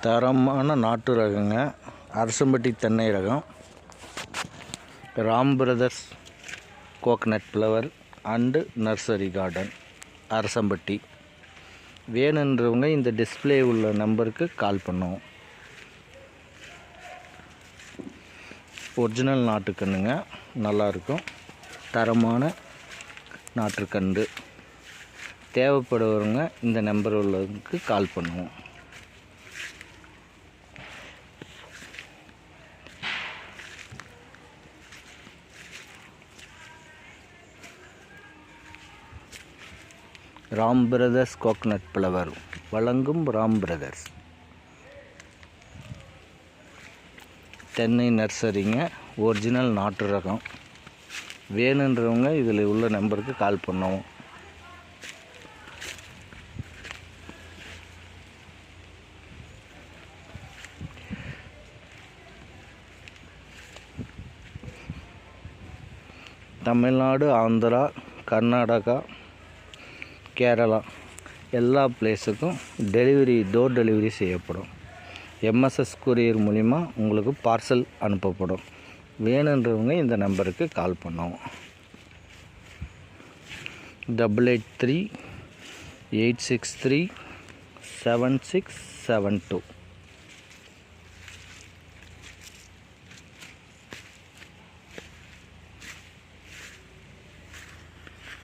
தரமான நாட்டு ரகங்க. அரசம்பட்டி தென்னை ரகம். Ram brothers coconut flower and nursery garden Arasampatti. வேணுன்றவங்க இந்த டிஸ்பிளே உள்ள நம்பருக்கு கால் பண்ணுவோம். ஒரிஜினல் நாட்டுக்கன்றுங்க, நல்லாயிருக்கும். தரமான நாட்டுக்கன்று தேவைப்படுறவங்க இந்த நம்பர் உள்ளதுக்கு கால் பண்ணுவோம். ராம் பிரதர்ஸ் கோகனட் ஃப்ளவர் வழங்கும் ராம் பிரதர்ஸ் தென்னை நர்சரிங்க. ஒரிஜினல் நாட்டு ரகம். வேணுன்றவங்க இதில் உள்ள நம்பருக்கு கால் பண்ணுவோம். தமிழ்நாடு, ஆந்திரா, கர்நாடகா, கேரளா எல்லா பிளேஸுக்கும் டோர் டெலிவரி செய்யப்படும். எம்எஸ்எஸ் கொரியர் மூலிமா உங்களுக்கு பார்சல் அனுப்பப்படும். வேணுன்றவங்க இந்த நம்பருக்கு கால் பண்ணுவோம். 8838637672.